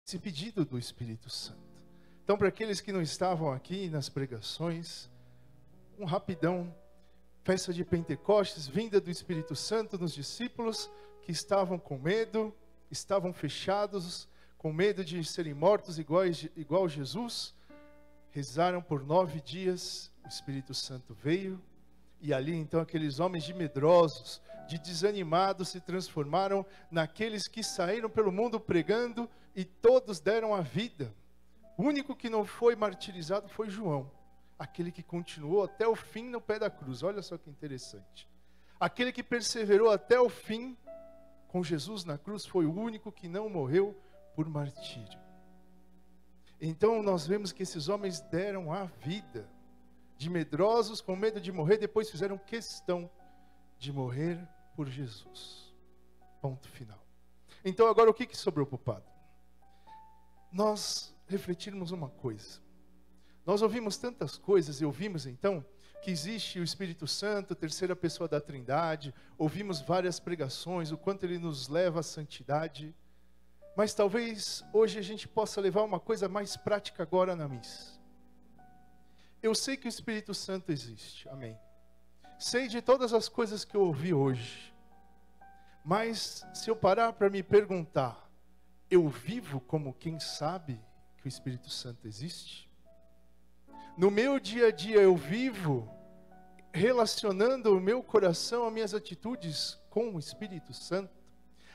esse pedido do Espírito Santo. Então, para aqueles que não estavam aqui nas pregações, um rapidão, festa de Pentecostes, vinda do Espírito Santo nos discípulos que estavam com medo, estavam fechados, com medo de serem mortos igual Jesus, rezaram por 9 dias, o Espírito Santo veio, e ali então aqueles homens de medrosos, de desanimados, se transformaram naqueles que saíram pelo mundo pregando, e todos deram a vida. O único que não foi martirizado foi João, aquele que continuou até o fim no pé da cruz. Olha só que interessante. Aquele que perseverou até o fim com Jesus na cruz foi o único que não morreu por martírio. Então nós vemos que esses homens deram a vida, de medrosos, com medo de morrer, depois fizeram questão de morrer por Jesus. Ponto final. Então agora o que sobrou para o padre? Nós refletirmos uma coisa. Nós ouvimos tantas coisas e ouvimos então que existe o Espírito Santo, terceira pessoa da Trindade, ouvimos várias pregações, o quanto ele nos leva à santidade, mas talvez hoje a gente possa levar uma coisa mais prática agora na missa. Eu sei que o Espírito Santo existe, amém. Sei de todas as coisas que eu ouvi hoje, mas se eu parar para me perguntar, eu vivo como quem sabe que o Espírito Santo existe? No meu dia a dia eu vivo relacionando o meu coração, as minhas atitudes com o Espírito Santo?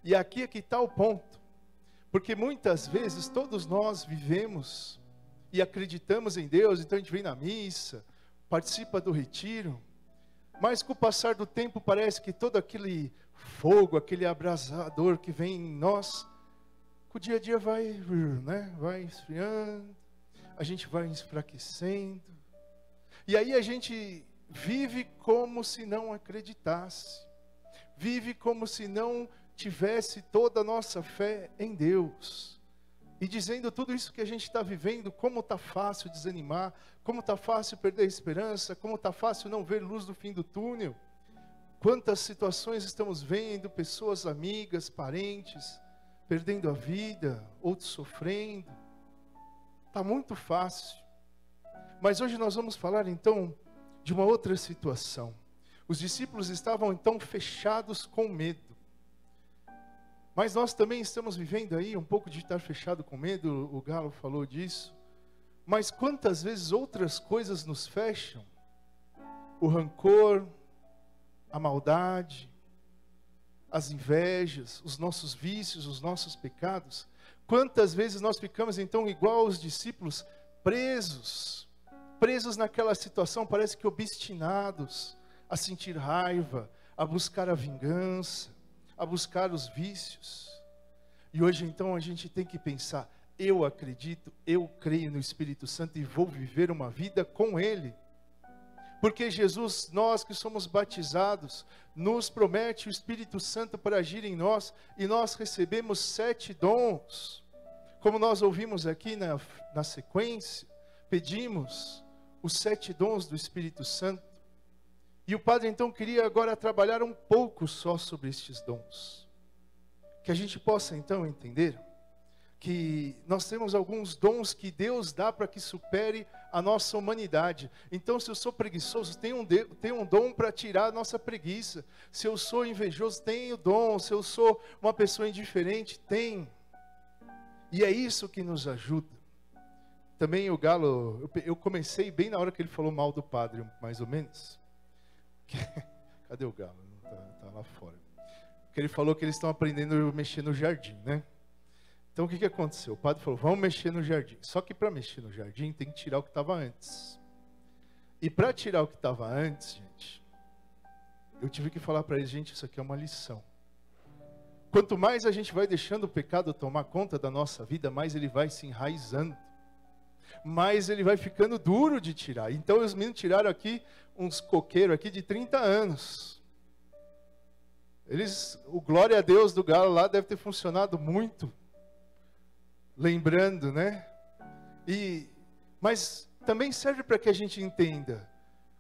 E aqui é que está o ponto, porque muitas vezes todos nós vivemos e acreditamos em Deus, então a gente vem na missa, participa do retiro, mas com o passar do tempo parece que todo aquele fogo, aquele abrasador que vem em nós, com o dia a dia vai, né, vai esfriando, a gente vai enfraquecendo, e aí a gente vive como se não acreditasse, vive como se não tivesse toda a nossa fé em Deus, e dizendo tudo isso que a gente está vivendo, como está fácil desanimar, como está fácil perder a esperança, como está fácil não ver luz no fim do túnel. Quantas situações estamos vendo, pessoas amigas, parentes, perdendo a vida, outros sofrendo. Está muito fácil. Mas hoje nós vamos falar então de uma outra situação. Os discípulos estavam então fechados com medo. Mas nós também estamos vivendo aí um pouco de estar fechado com medo, o Galo falou disso. Mas quantas vezes outras coisas nos fecham? O rancor, a maldade, as invejas, os nossos vícios, os nossos pecados. Quantas vezes nós ficamos então igual aos discípulos, presos naquela situação, parece que obstinados a sentir raiva, a buscar a vingança, a buscar os vícios. E hoje então a gente tem que pensar, eu acredito, eu creio no Espírito Santo e vou viver uma vida com Ele. Porque Jesus, nós que somos batizados, nos promete o Espírito Santo para agir em nós, e nós recebemos 7 dons. Como nós ouvimos aqui na sequência, pedimos os 7 dons do Espírito Santo. E o Padre então queria agora trabalhar um pouco só sobre estes dons. Que a gente possa então entender que nós temos alguns dons que Deus dá para que supere a nossa humanidade. Então, se eu sou preguiçoso, tem um dom para tirar a nossa preguiça. Se eu sou invejoso, tem o dom. Se eu sou uma pessoa indiferente, tem. E é isso que nos ajuda. Também o Galo, eu comecei bem na hora que ele falou mal do padre, mais ou menos. Cadê o Galo? Tá lá fora. Porque ele falou que eles estão aprendendo a mexer no jardim, né? Então o que aconteceu? O padre falou, vamos mexer no jardim. Só que para mexer no jardim tem que tirar o que estava antes. E para tirar o que estava antes, gente, eu tive que falar para eles, gente, isso aqui é uma lição. Quanto mais a gente vai deixando o pecado tomar conta da nossa vida, mais ele vai se enraizando. Mais ele vai ficando duro de tirar. Então os meninos tiraram aqui uns coqueiros aqui de 30 anos. O glória a Deus do Galo lá deve ter funcionado muito. Lembrando, né? Mas também serve para que a gente entenda.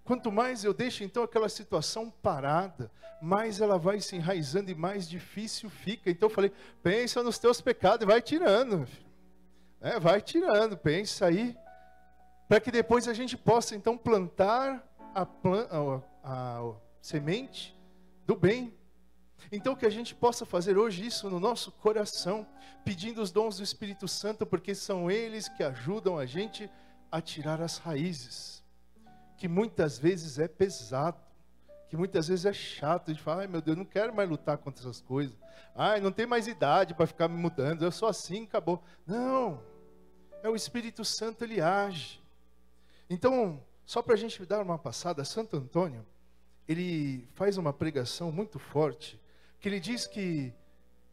Quanto mais eu deixo então aquela situação parada, mais ela vai se enraizando e mais difícil fica. Então eu falei, pensa nos teus pecados e vai tirando. Vai tirando, pensa aí, para que depois a gente possa então plantar a semente do bem. Então que a gente possa fazer hoje isso no nosso coração, pedindo os dons do Espírito Santo, porque são eles que ajudam a gente a tirar as raízes, que muitas vezes é pesado, que muitas vezes é chato, de falar, ai meu Deus, não quero mais lutar contra essas coisas, ai, não tenho mais idade para ficar me mudando, eu sou assim, acabou. Não, é o Espírito Santo, ele age. Então, só para a gente dar uma passada, Santo Antônio, ele faz uma pregação muito forte, que ele diz que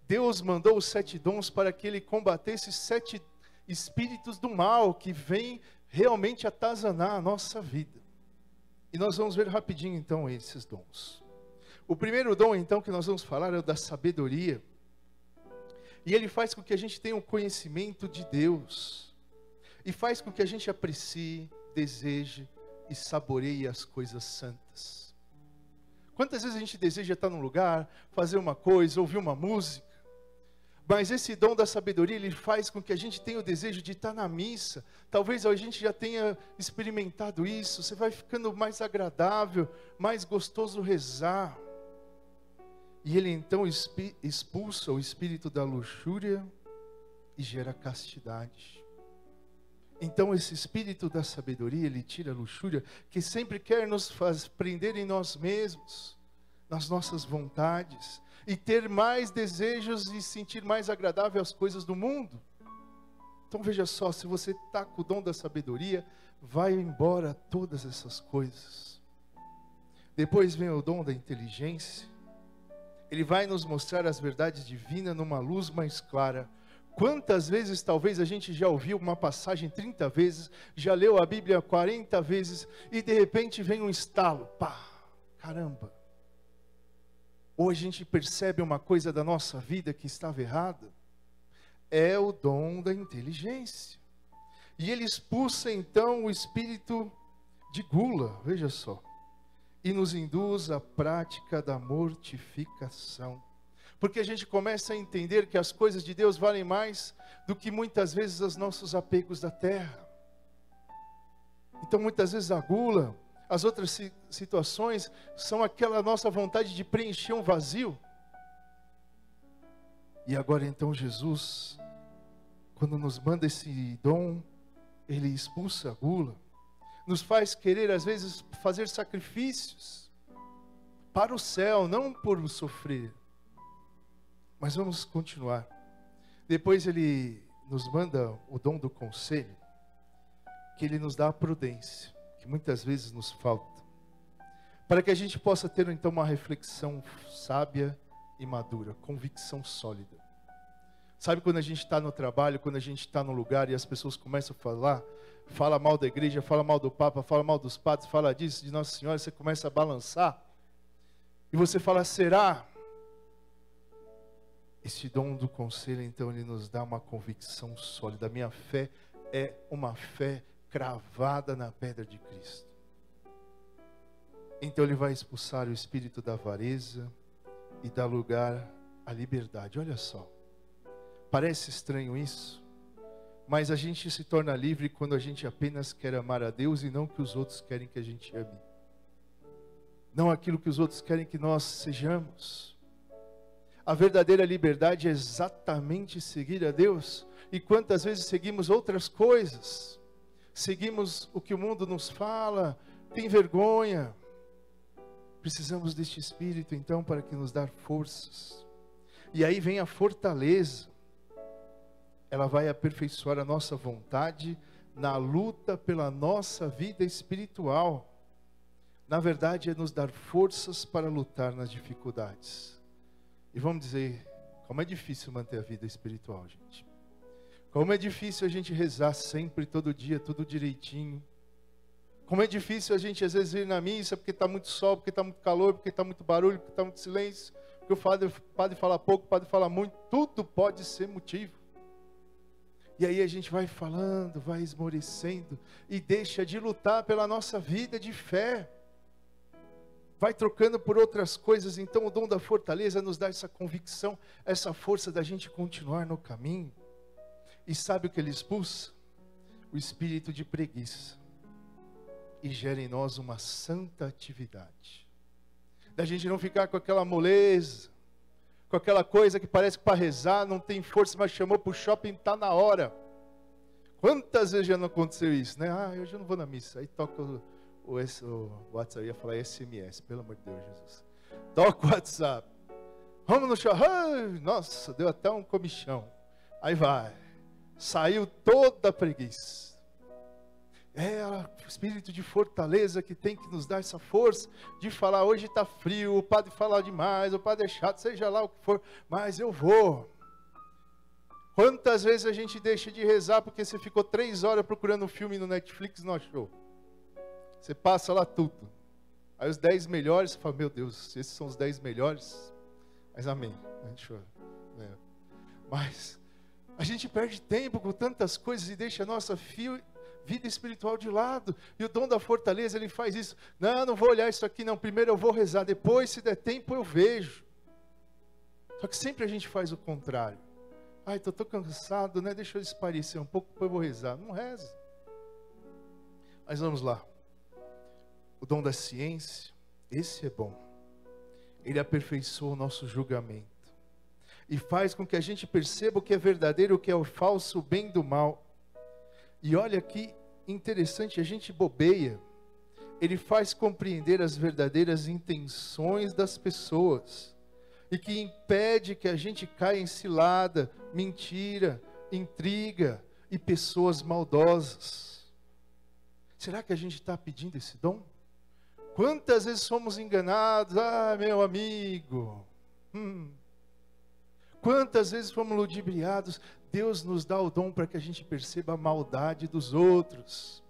Deus mandou os 7 dons para que ele combatesse 7 espíritos do mal, que vêm realmente atazanar a nossa vida. E nós vamos ver rapidinho então esses dons. O primeiro dom então que nós vamos falar é o da sabedoria. E ele faz com que a gente tenha um conhecimento de Deus. E faz com que a gente aprecie, deseje e saboreie as coisas santas. Quantas vezes a gente deseja estar num lugar, fazer uma coisa, ouvir uma música, mas esse dom da sabedoria, ele faz com que a gente tenha o desejo de estar na missa. Talvez a gente já tenha experimentado isso, você vai ficando mais agradável, mais gostoso rezar. E ele então expulsa o espírito da luxúria e gera castidade. Então esse espírito da sabedoria, ele tira a luxúria, que sempre quer nos prender em nós mesmos, nas nossas vontades, e ter mais desejos e sentir mais agradável as coisas do mundo. Então veja só, se você está com o dom da sabedoria, vai embora todas essas coisas. Depois vem o dom da inteligência, ele vai nos mostrar as verdades divinas numa luz mais clara. Quantas vezes talvez a gente já ouviu uma passagem 30 vezes, já leu a Bíblia 40 vezes, e de repente vem um estalo, pá, caramba. Ou a gente percebe uma coisa da nossa vida que estava errada. É o dom da inteligência. E ele expulsa então o espírito de gula, veja só, e nos induz à prática da mortificação. Porque a gente começa a entender que as coisas de Deus valem mais do que muitas vezes os nossos apegos da terra. Então muitas vezes a gula, as outras situações, são aquela nossa vontade de preencher um vazio. E agora então Jesus, quando nos manda esse dom, ele expulsa a gula, nos faz querer às vezes fazer sacrifícios para o céu, não por sofrer. Mas vamos continuar. Depois ele nos manda o dom do conselho, que ele nos dá a prudência, que muitas vezes nos falta, para que a gente possa ter então uma reflexão sábia e madura, convicção sólida. Sabe quando a gente está no trabalho, quando a gente está no lugar e as pessoas começam a fala mal da igreja, fala mal do Papa, fala mal dos padres, fala disso, de Nossa Senhora, você começa a balançar, e você fala, será? Esse dom do conselho, então, ele nos dá uma convicção sólida. A minha fé é uma fé cravada na pedra de Cristo. Então ele vai expulsar o espírito da avareza e dar lugar à liberdade. Olha só, parece estranho isso, mas a gente se torna livre quando a gente apenas quer amar a Deus e não que os outros querem que a gente ame. Não aquilo que os outros querem que nós sejamos. A verdadeira liberdade é exatamente seguir a Deus. E quantas vezes seguimos outras coisas? Seguimos o que o mundo nos fala, tem vergonha. Precisamos deste Espírito então para que nos dê forças. E aí vem a fortaleza. Ela vai aperfeiçoar a nossa vontade na luta pela nossa vida espiritual. Na verdade é nos dar forças para lutar nas dificuldades. E vamos dizer, como é difícil manter a vida espiritual, gente. Como é difícil a gente rezar sempre, todo dia, tudo direitinho. Como é difícil a gente às vezes ir na missa porque está muito sol, porque está muito calor, porque está muito barulho, porque está muito silêncio. Porque o padre fala pouco, o padre fala muito. Tudo pode ser motivo. E aí a gente vai falando, vai esmorecendo e deixa de lutar pela nossa vida de fé. Vai trocando por outras coisas. Então o dom da fortaleza nos dá essa convicção, essa força da gente continuar no caminho. E sabe o que ele expulsa? O espírito de preguiça. E gera em nós uma santa atividade. Da gente não ficar com aquela moleza, com aquela coisa que parece que para rezar não tem força, mas chamou para o shopping, está na hora. Quantas vezes já não aconteceu isso, né? Ah, hoje eu não vou na missa. Aí toca o WhatsApp, eu ia falar SMS, pelo amor de Deus, Jesus. Toca o WhatsApp. Vamos no shopping. Ai, nossa, deu até um comichão. Aí vai. Saiu toda a preguiça. É o espírito de fortaleza que tem que nos dar essa força de falar, hoje está frio, o padre fala demais, o padre é chato, seja lá o que for, mas eu vou. Quantas vezes a gente deixa de rezar porque você ficou 3 horas procurando um filme no Netflix e não achou? Você passa lá tudo. Aí os 10 melhores, você fala, meu Deus, esses são os 10 melhores. Mas amém. Mas a gente perde tempo com tantas coisas e deixa a nossa vida espiritual de lado. E o dom da fortaleza, ele faz isso. Não vou olhar isso aqui não. Primeiro eu vou rezar. Depois, se der tempo, eu vejo. Só que sempre a gente faz o contrário. Ai, estou cansado, né? Deixa eu esparecer um pouco, depois eu vou rezar. Não reza. Mas vamos lá. O dom da ciência, esse é bom. Ele aperfeiçoa o nosso julgamento. E faz com que a gente perceba o que é verdadeiro, o que é o falso, o bem do mal. E olha que interessante, a gente bobeia. Ele faz compreender as verdadeiras intenções das pessoas. E que impede que a gente caia em cilada, mentira, intriga e pessoas maldosas. Será que a gente está pedindo esse dom? Quantas vezes somos enganados? Ah, meu amigo. Quantas vezes fomos ludibriados? Deus nos dá o dom para que a gente perceba a maldade dos outros.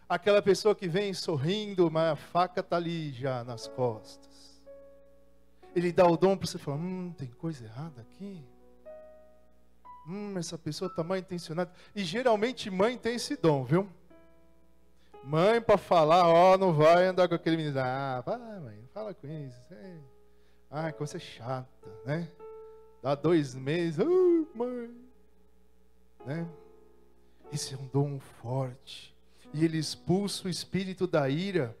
Aquela pessoa que vem sorrindo, mas a faca está ali já nas costas. Ele dá o dom para você falar, tem coisa errada aqui. Essa pessoa está mal intencionada. E geralmente mãe tem esse dom, viu? Mãe para falar, não vai andar com aquele menino. Ah, vai mãe, fala com isso. Ah, que você é chata, né? Dá 2 meses, mãe. Né? Esse é um dom forte. E ele expulsa o espírito da ira.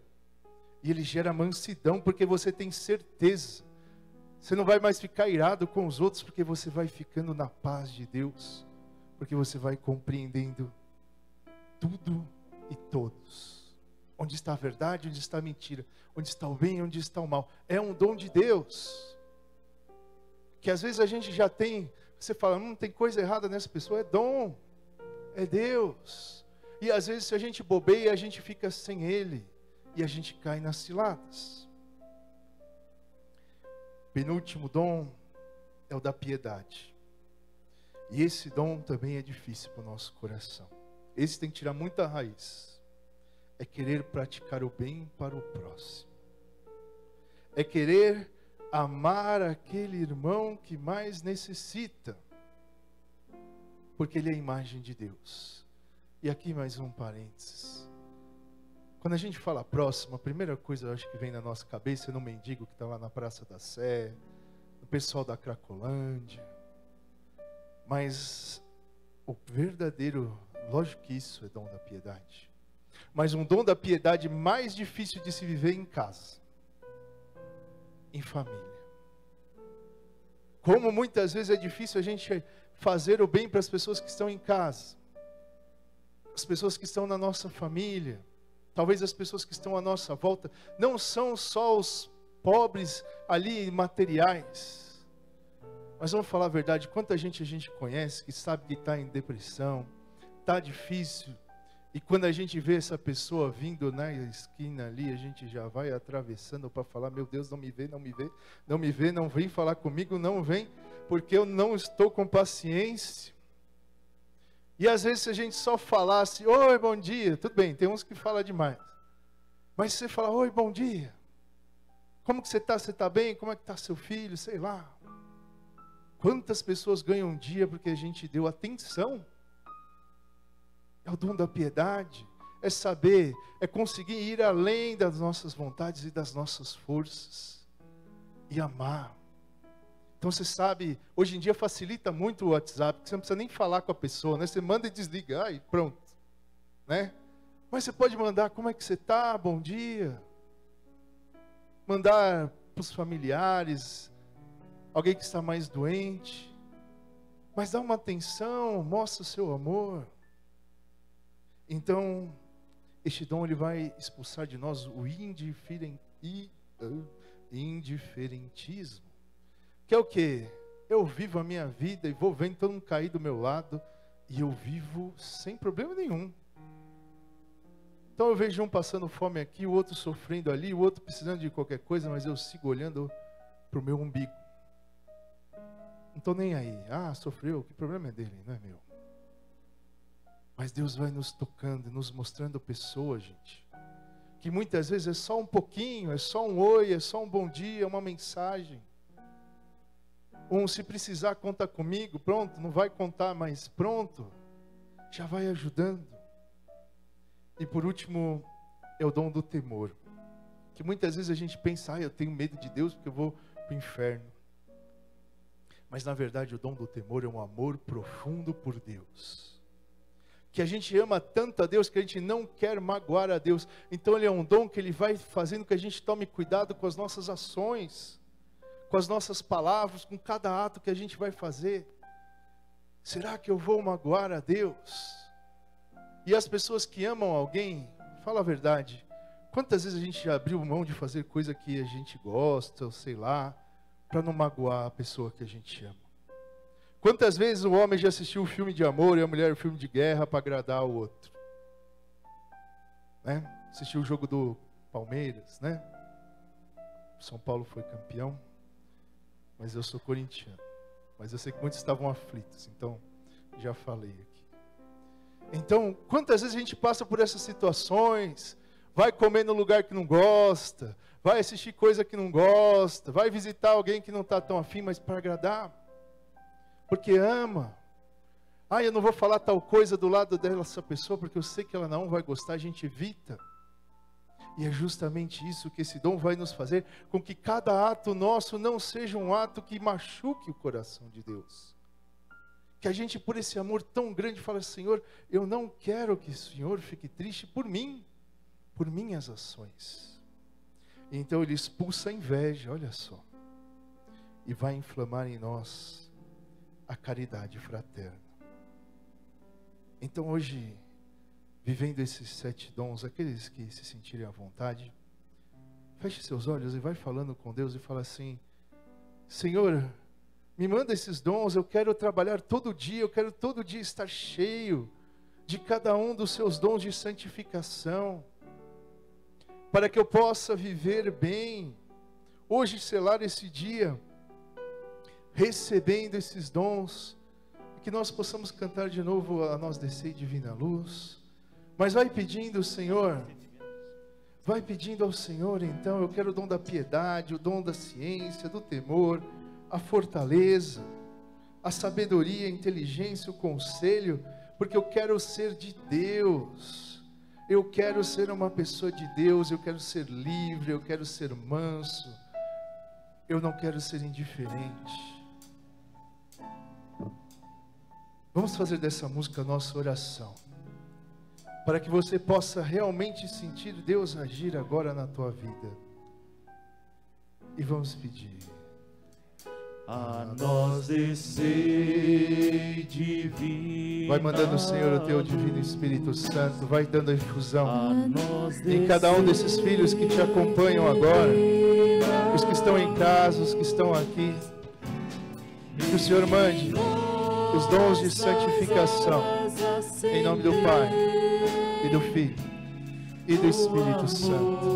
E ele gera mansidão, porque você tem certeza. Você não vai mais ficar irado com os outros, porque você vai ficando na paz de Deus. Porque você vai compreendendo tudo e todos. Onde está a verdade, onde está a mentira. Onde está o bem, onde está o mal. É um dom de Deus. Que às vezes a gente já tem, você fala, tem coisa errada nessa pessoa. É dom. É Deus. E às vezes se a gente bobeia, a gente fica sem Ele. E a gente cai nas ciladas. Penúltimo dom é o da piedade. E esse dom também é difícil para o nosso coração. Esse tem que tirar muita raiz. É querer praticar o bem para o próximo. É querer amar aquele irmão que mais necessita. Porque ele é a imagem de Deus. E aqui mais um parênteses. Quando a gente fala próximo, a primeira coisa eu acho que vem na nossa cabeça é no mendigo que está lá na Praça da Sé, no pessoal da Cracolândia. Mas o verdadeiro, lógico que isso é dom da piedade. Mas um dom da piedade mais difícil de se viver em casa, em família. Como muitas vezes é difícil a gente fazer o bem para as pessoas que estão em casa, as pessoas que estão na nossa família. Talvez as pessoas que estão à nossa volta não são só os pobres ali materiais. Mas vamos falar a verdade, quanta gente a gente conhece que sabe que está em depressão, está difícil. E quando a gente vê essa pessoa vindo na esquina ali, a gente já vai atravessando para falar, meu Deus, não me vê, não me vê, não me vê, não vem falar comigo, não vem, porque eu não estou com paciência. E às vezes se a gente só falasse, oi, bom dia, tudo bem, tem uns que falam demais. Mas se você falar, oi, bom dia, como que você está? Você está bem? Como é que está seu filho? Sei lá. Quantas pessoas ganham um dia porque a gente deu atenção? É o dom da piedade, é saber, é conseguir ir além das nossas vontades e das nossas forças. E amar. Então você sabe, hoje em dia facilita muito o WhatsApp, porque você não precisa nem falar com a pessoa, né? Você manda e desliga, e pronto, né? Mas você pode mandar, como é que você está? Bom dia. Mandar para os familiares, alguém que está mais doente. Mas dá uma atenção, mostra o seu amor. Então, este dom ele vai expulsar de nós o indiferentismo. Que é o quê? Eu vivo a minha vida e vou vendo todo mundo cair do meu lado e eu vivo sem problema nenhum. Então eu vejo um passando fome aqui, o outro sofrendo ali, o outro precisando de qualquer coisa, mas eu sigo olhando para o meu umbigo. Não estou nem aí. Ah, sofreu, que problema é dele, não é meu. Mas Deus vai nos tocando, nos mostrando pessoas, gente, que muitas vezes é só um pouquinho, é só um oi, é só um bom dia, uma mensagem. Se precisar, conta comigo, pronto, não vai contar, mas pronto, já vai ajudando. E por último, é o dom do temor. Que muitas vezes a gente pensa, eu tenho medo de Deus porque eu vou para o inferno. Mas na verdade o dom do temor é um amor profundo por Deus. Que a gente ama tanto a Deus que a gente não quer magoar a Deus. Então ele é um dom que ele vai fazendo que a gente tome cuidado com as nossas ações, com as nossas palavras, com cada ato que a gente vai fazer. Será que eu vou magoar a Deus? E as pessoas que amam alguém, fala a verdade, quantas vezes a gente já abriu mão de fazer coisa que a gente gosta, ou sei lá, para não magoar a pessoa que a gente ama? Quantas vezes o homem já assistiu um filme de amor e a mulher um filme de guerra para agradar o outro? Né? Assistiu o jogo do Palmeiras, né? São Paulo foi campeão, mas eu sou corintiano. Mas eu sei que muitos estavam aflitos, então já falei aqui. Então, quantas vezes a gente passa por essas situações, vai comer no lugar que não gosta, vai assistir coisa que não gosta, vai visitar alguém que não está tão afim, mas para agradar, porque ama. Eu não vou falar tal coisa do lado dessa pessoa, porque eu sei que ela não vai gostar, a gente evita. E é justamente isso que esse dom vai nos fazer, com que cada ato nosso não seja um ato que machuque o coração de Deus. Que a gente, por esse amor tão grande, fala, Senhor, eu não quero que o Senhor fique triste por mim, por minhas ações. E então ele expulsa a inveja, olha só, e vai inflamar em nós a caridade fraterna. Então hoje, vivendo esses 7 dons, aqueles que se sentirem à vontade, feche seus olhos e vai falando com Deus e fala assim, Senhor, me manda esses dons, eu quero trabalhar todo dia, eu quero todo dia estar cheio de cada um dos seus dons de santificação, para que eu possa viver bem, hoje selar esse dia, recebendo esses dons, e que nós possamos cantar de novo a nós descer divina luz. Mas vai pedindo, Senhor, vai pedindo ao Senhor, então, eu quero o dom da piedade, o dom da ciência, do temor, a fortaleza, a sabedoria, a inteligência, o conselho, porque eu quero ser de Deus, eu quero ser uma pessoa de Deus, eu quero ser livre, eu quero ser manso, eu não quero ser indiferente. Vamos fazer dessa música a nossa oração, para que você possa realmente sentir Deus agir agora na tua vida. E vamos pedir. A nós descei divina. Vai mandando o Senhor o teu divino Espírito Santo, vai dando a infusão em cada um desses filhos que te acompanham agora, os que estão em casa, os que estão aqui. Que o Senhor mande os dons de santificação, em nome do Pai, e do Filho, e do Espírito Santo.